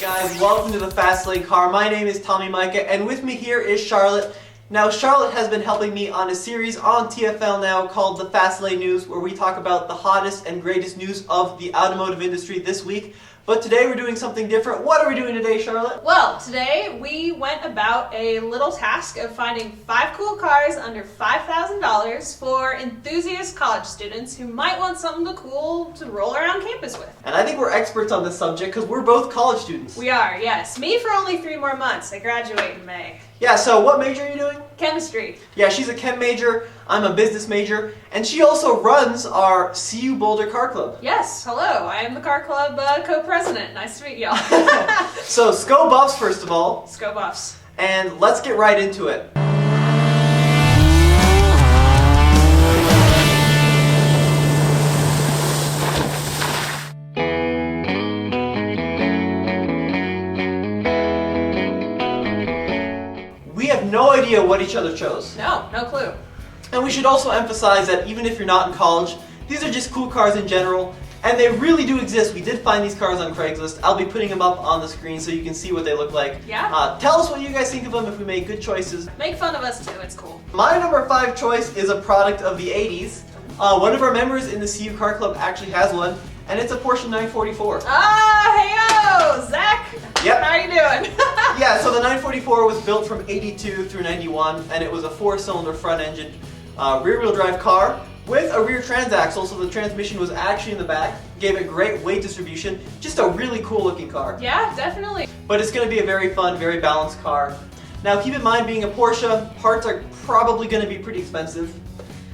guys, welcome to the Fast Lane Car. My name is Tommy Micah, and with me here is Charlotte. Now, Charlotte has been helping me on a series on TFL now called the Fast Lane News, where we talk about the hottest and greatest news of the automotive industry this week. But today we're doing something different. What are we doing today, Charlotte? Well, today we went about a little task of finding 5 cool cars under $5,000 for enthusiast college students who might want something cool to roll around campus with. And I think we're experts on this subject because we're both college students. We are, yes. Me for only 3 more months. I graduate in May. Yeah, so what major are you doing? Chemistry. Yeah, she's a chem major, I'm a business major, and she also runs our CU Boulder Car Club. Yes, hello. I am the car club co-president. Nice to meet y'all. So, SCO Buffs first of all. SCO Buffs. And let's get right into it. We have no idea what each other chose. No clue. And we should also emphasize that even if you're not in college, these are just cool cars in general, and they really do exist. We did find these cars on Craigslist. I'll be putting them up on the screen so you can see what they look like. Yeah. Tell us what you guys think of them if we made good choices. Make fun of us too, it's cool. My number 5 choice is a product of the 80s. One of our members in the CU Car Club actually has one, and it's a Porsche 944. Ah, hey-o, Zach! Yep. How are you doing? Yeah, so the 944 was built from 82 through 91, and it was a 4-cylinder front-engine rear-wheel drive car with a rear transaxle, so the transmission was actually in the back, gave it great weight distribution, just a really cool looking car. Yeah, definitely. But it's going to be a very fun, very balanced car. Now keep in mind, being a Porsche, parts are probably going to be pretty expensive,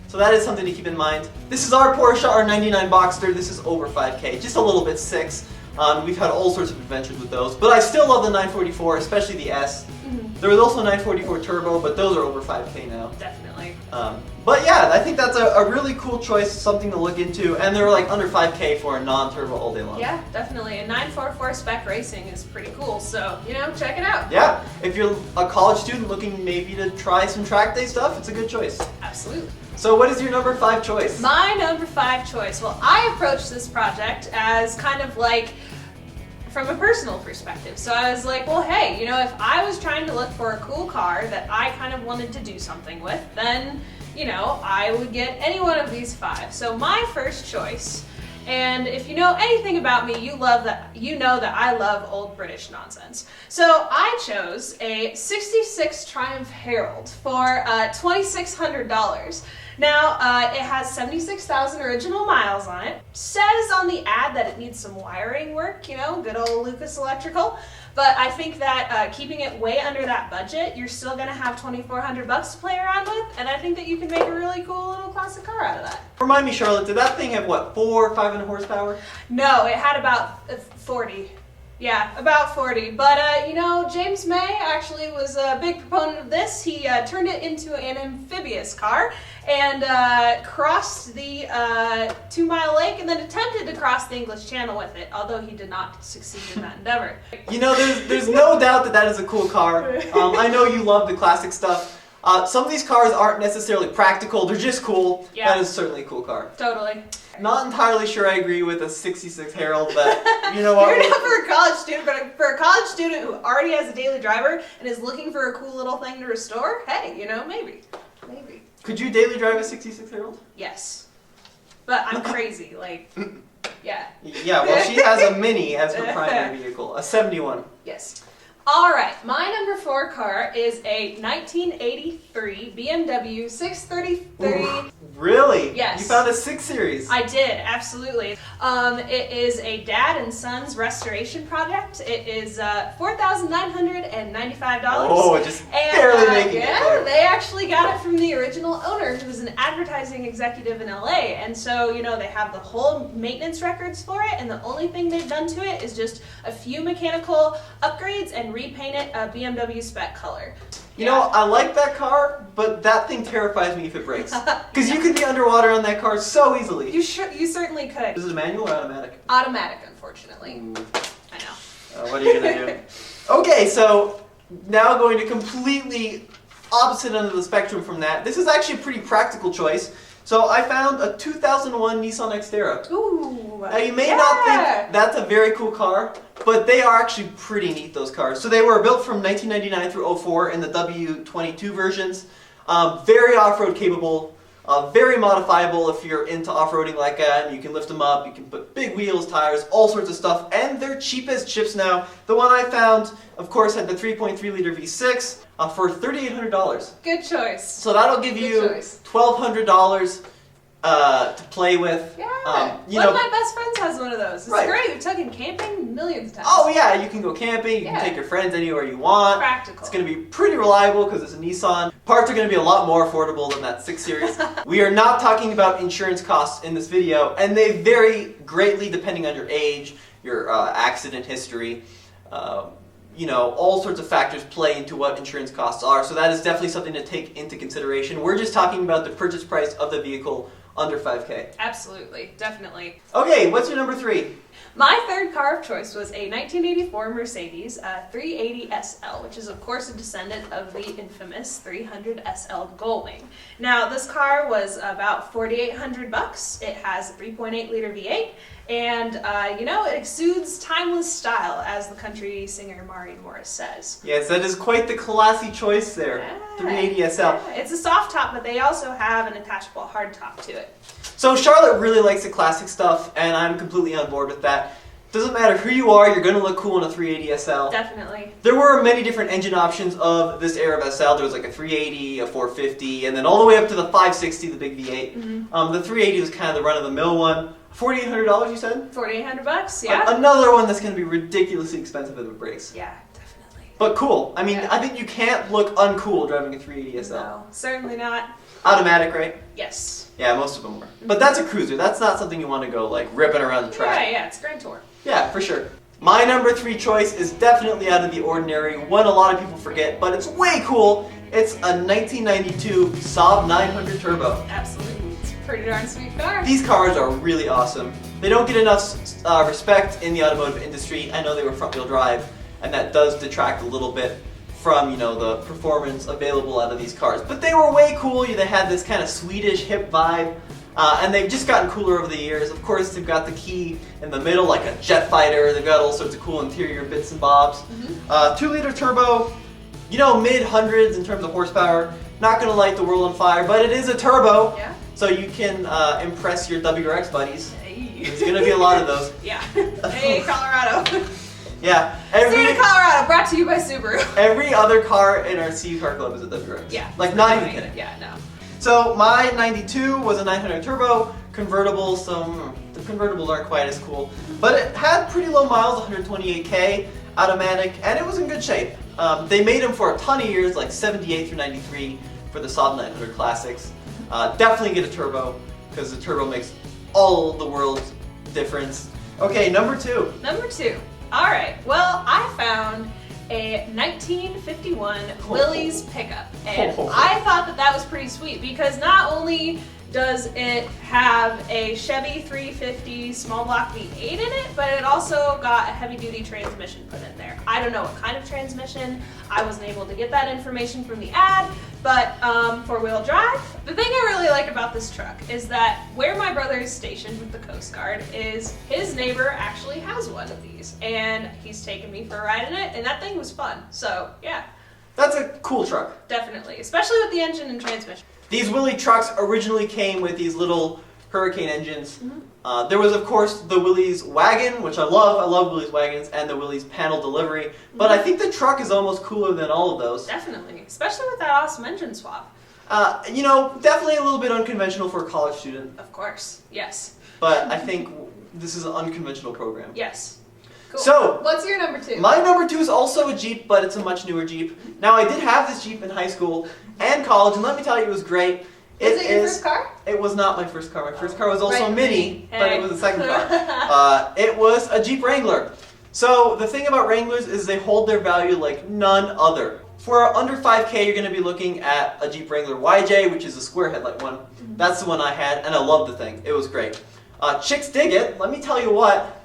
so that is something to keep in mind. This is our Porsche, our 99 Boxster. This is over 5K, just a little bit 6. We've had all sorts of adventures with those, but I still love the 944, especially the S. There was also a 944 Turbo, but those are over 5K now. Definitely. But yeah, I think that's a really cool choice, something to look into, and they're like under 5K for a non-turbo all day long. Yeah, definitely. And 944 spec racing is pretty cool, so, check it out. Yeah, if you're a college student looking maybe to try some track day stuff, it's a good choice. Absolutely. So what is your number 5 choice? My number 5 choice. Well, I approached this project as kind of like from a personal perspective. So I was like, well, hey, if I was trying to look for a cool car that I kind of wanted to do something with, then, I would get any one of these 5. So my first choice, and if you know anything about me, you know that I love old British nonsense. So I chose a 66 Triumph Herald for $2,600. Now, it has 76,000 original miles on it. Says on the ad that it needs some wiring work, good old Lucas Electrical. But I think that keeping it way under that budget, you're still gonna have $2,400 to play around with, and I think that you can make a really cool little classic car out of that. Remind me, Charlotte, did that thing have what, 500 horsepower? No, it had about 40. Yeah, about 40. But, James May actually was a big proponent of this. He turned it into an amphibious car and crossed the 2-mile lake and then attempted to cross the English Channel with it, although he did not succeed in that endeavor. There's no doubt that is a cool car. I know you love the classic stuff. Some of these cars aren't necessarily practical, they're just cool. Yeah. That is certainly a cool car. Totally. Not entirely sure I agree with a 66 Herald, but you know what? You're not for a college student, but for a college student who already has a daily driver and is looking for a cool little thing to restore, hey, maybe. Maybe. Could you daily drive a 66 Herald? Yes. But I'm crazy, yeah. Yeah, well, she has a Mini as her primary vehicle, a 71. Yes. All right, my number 4 car is a 1983 BMW 633. Ooh, really? Yes. You found a 6 Series? I did, absolutely. It is a dad and son's restoration project. It is $4,995. Oh, just barely making it there. They actually got it from the original owner, who was an advertising executive in LA. And so, they have the whole maintenance records for it, and the only thing they've done to it is just a few mechanical upgrades and repaint it a BMW spec color. You know, I like that car, but that thing terrifies me if it breaks. Because you could be underwater on that car so easily. You certainly could. Is it manual or automatic? Automatic, unfortunately. I know. What are you going to do? Okay, so now going to completely opposite end of the spectrum from that. This is actually a pretty practical choice. So I found a 2001 Nissan Xterra. Ooh. Now you may not think that's a very cool car, but they are actually pretty neat, those cars. So they were built from 1999 through 04 in the W22 versions. Very off-road capable, very modifiable if you're into off-roading like that. You can lift them up, you can put big wheels, tires, all sorts of stuff, and they're cheap as chips now. The one I found, of course, had the 3.3 liter V6 for $3,800. Good choice. So that'll give you $1,200 to play with. Yeah. One of my best friends has one of those. It's great. We've taken camping millions of times. Oh yeah, you can go camping. You can take your friends anywhere you want. Practical. It's going to be pretty reliable because it's a Nissan. Parts are going to be a lot more affordable than that 6 Series. We are not talking about insurance costs in this video, and they vary greatly depending on your age, your accident history. All sorts of factors play into what insurance costs are, so that is definitely something to take into consideration. We're just talking about the purchase price of the vehicle under $5,000. Absolutely, definitely. Okay, what's your number 3? My third car of choice was a 1984 Mercedes 380 SL, which is of course a descendant of the infamous 300 SL Gullwing. Now this car was about $4,800. It has a 3.8 liter V8, and it exudes timeless style, as the country singer Maureen Morris says. Yes, that is quite the classy choice there. Yeah. 380 SL. Yeah. It's a soft top, but they also have an attachable hard top to it. So Charlotte really likes the classic stuff, and I'm completely on board with that. Doesn't matter who you are, you're going to look cool in a 380 SL. Definitely. There were many different engine options of this era of SL. There was like a 380, a 450, and then all the way up to the 560, the big V8. Mm-hmm. The 380 was kind of the run-of-the-mill one. $4,800, you said? $4,800, yeah. Another one that's going to be ridiculously expensive if it breaks. Yeah, definitely. But cool. I mean, I think you can't look uncool driving a 380 SL. No, certainly not. Automatic, right? Yes. Yeah, most of them were. But that's a cruiser. That's not something you want to go like ripping around the track. Yeah, it's a Grand Tour. Yeah, for sure. My number 3 choice is definitely out of the ordinary, one a lot of people forget, but it's way cool. It's a 1992 Saab 900 Turbo. Absolutely. It's a pretty darn sweet car. These cars are really awesome. They don't get enough respect in the automotive industry. I know they were front-wheel drive, and that does detract a little bit from, the performance available out of these cars. But they were way cool. They had this kind of Swedish hip vibe. And they've just gotten cooler over the years. Of course, they've got the key in the middle, like a jet fighter. They've got all sorts of cool interior bits and bobs. 2-liter turbo, mid-hundreds in terms of horsepower. Not going to light the world on fire, but it is a turbo. Yeah. So you can impress your WRX buddies. Hey. There's going to be a lot of those. Yeah. Hey, Colorado. Yeah. State of Colorado, brought to you by Subaru. Every other car in our CU car club is a WRX. Yeah. Like, not even kidding. Yeah, no. So my 92 was a 900 turbo convertible, so the convertibles aren't quite as cool. But it had pretty low miles, 128K, automatic, and it was in good shape. They made them for a ton of years, like 78 through 93 for the Saab 900 Classics. Definitely get a turbo, because the turbo makes all the world's difference. Okay, number 2. Number 2. Alright, well, I found a 1951 Willys Pickup, and I thought that was pretty sweet because not only does it have a Chevy 350 small block V8 in it, but it also got a heavy duty transmission put in there. I don't know what kind of transmission. I wasn't able to get that information from the ad, but 4-wheel drive. The thing I really like about this truck is that where my brother is stationed with the Coast Guard is his neighbor actually has one of these, and he's taken me for a ride in it, and that thing was fun. So yeah. That's a cool truck. Definitely, especially with the engine and transmission. These Willys trucks originally came with these little Hurricane engines. There was, of course, the Willys wagon, which I love. I love Willys wagons, and the Willys panel delivery. But I think the truck is almost cooler than all of those. Definitely, especially with that awesome engine swap. Definitely a little bit unconventional for a college student. Of course, yes. But I think this is an unconventional program. Yes. Cool. So, what's your number 2? My number 2 is also a Jeep, but it's a much newer Jeep. Now, I did have this Jeep in high school and college, and let me tell you, it was great. Was it your first car? It was not my first car. My first car was also a Mini, Hey. but it was the second car. It was a Jeep Wrangler. So the thing about Wranglers is they hold their value like none other. For under $5,000, you're going to be looking at a Jeep Wrangler YJ, which is a square headlight one. That's the one I had, and I loved the thing. It was great. Chicks dig it. Let me tell you what.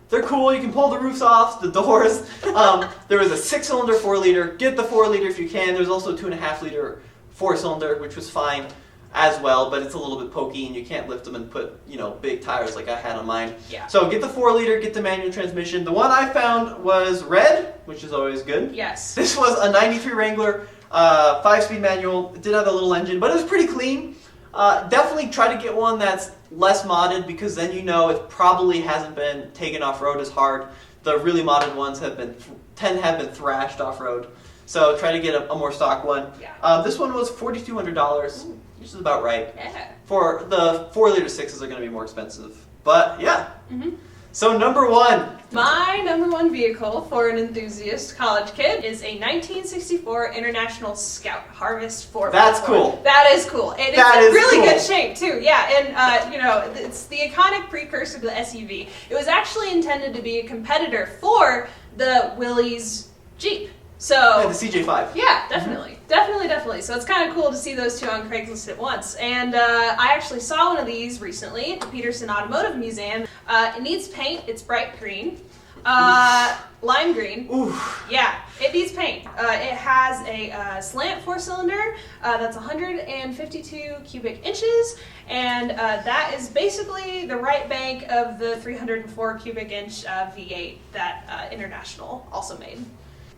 They're cool. You can pull the roofs off, the doors. There was a 6-cylinder 4-liter. Get the 4-liter if you can. There's also a 2.5-liter 4-cylinder, which was fine. as well, but it's a little bit pokey and you can't lift them and put, big tires like I had on mine. Yeah. So get the 4-liter, get the manual transmission. The one I found was red, which is always good. Yes. This was a 93 Wrangler, 5-speed manual. It did have a little engine, but it was pretty clean. Definitely try to get one that's less modded because then it probably hasn't been taken off-road as hard. The really modded ones tend to have been thrashed off-road. So try to get a more stock one. Yeah. This one was $4,200, which is about right. Yeah. For the 4-liter 6s are going to be more expensive. But yeah. Mm-hmm. So number 1. My number 1 vehicle for an enthusiast college kid is a 1964 International Scout Harvest 4x4. That's cool. That is cool. And it's in really good shape too. Yeah, and it's the iconic precursor to the SUV. It was actually intended to be a competitor for the Willys Jeep. So Yeah, the CJ5. Yeah, definitely. Definitely. So it's kind of cool to see those two on Craigslist at once. And I actually saw one of these recently at the Peterson Automotive Museum. It needs paint. It's bright green. Lime green. Oof. Yeah, it needs paint. It has a slant 4-cylinder that's 152 cubic inches, and that is basically the right bank of the 304 cubic inch V8 that International also made.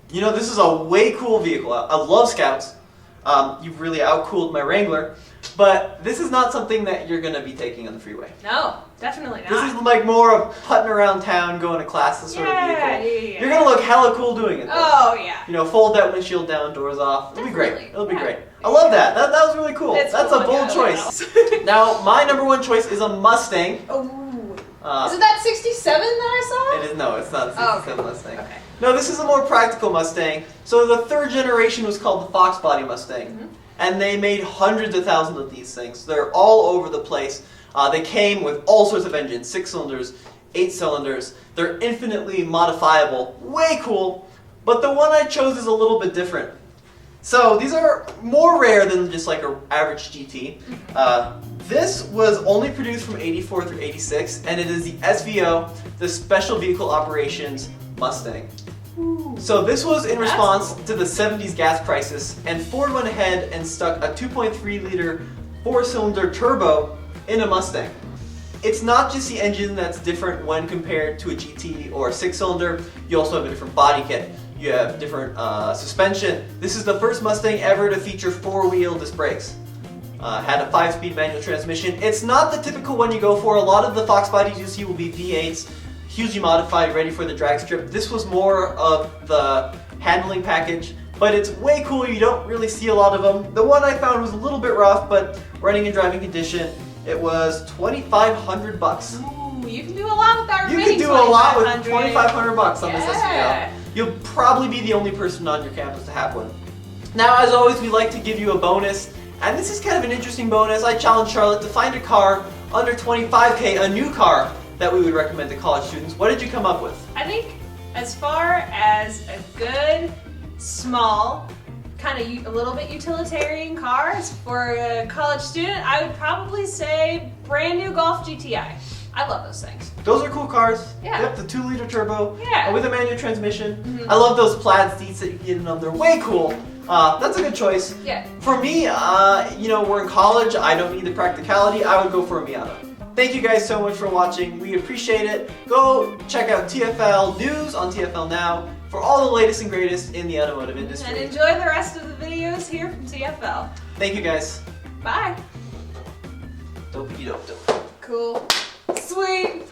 This is a way cool vehicle. I love Scouts. You've really outcooled my Wrangler. But this is not something that you're going to be taking on the freeway. No, definitely not. This is like more of putting around town, going to classes sort of vehicle. Yeah. You're going to look hella cool doing it though. Oh, yeah. Fold that windshield down, doors off. It'll be great. Definitely. It'll be Yeah. great. I love that. That was really cool. It's That's cool, a bold yeah, choice. Now, my number 1 choice is a Mustang. Oh. Is it Uh, that 67 that I saw? It is no, it's not a 67 Mustang. Okay. No, this is a more practical Mustang. So the 3rd generation was called the Fox Body Mustang. Mm-hmm. And they made hundreds of thousands of these things. They're all over the place. They came with all sorts of engines, 6 cylinders, 8 cylinders. They're infinitely modifiable, way cool. But the one I chose is a little bit different. So these are more rare than just like an average GT. This was only produced from 84 through 86, and it is the SVO, the Special Vehicle Operations Mustang. Ooh. So this was in response to the 70s gas crisis, and Ford went ahead and stuck a 2.3-liter 4-cylinder turbo in a Mustang. It's not just the engine that's different when compared to a GT or a 6-cylinder, you also have a different body kit. You have different suspension. This is the first Mustang ever to feature 4-wheel disc brakes. Had a 5-speed manual transmission. It's not the typical one you go for. A lot of the Fox bodies you see will be V8s, hugely modified, ready for the drag strip. This was more of the handling package, but it's way cool. You don't really see a lot of them. The one I found was a little bit rough, but running in driving condition, it was $2,500. Ooh, you can do a lot with that You remaining can do a lot with $2,500. $2,500 on this SVO. You'll probably be the only person on your campus to have one. Now, as always, we like to give you a bonus, and this is kind of an interesting bonus. I challenge Charlotte to find a car under $25K, a new car that we would recommend to college students. What did you come up with? I think as far as a good, small, kind of a little bit utilitarian car for a college student, I would probably say brand new Golf GTI. I love those things. Those are cool cars. Yeah. Yep, the 2-liter turbo Yeah. with a manual transmission. Mhm. I love those plaid seats that you get in them. They're way cool. That's a good choice. Yeah. For me, we're in college. I don't need the practicality. I would go for a Miata. Thank you guys so much for watching. We appreciate it. Go check out TFL News on TFL Now for all the latest and greatest in the automotive industry. And enjoy the rest of the videos here from TFL. Thank you guys. Bye. Dopey dope dope. Cool. Sweet.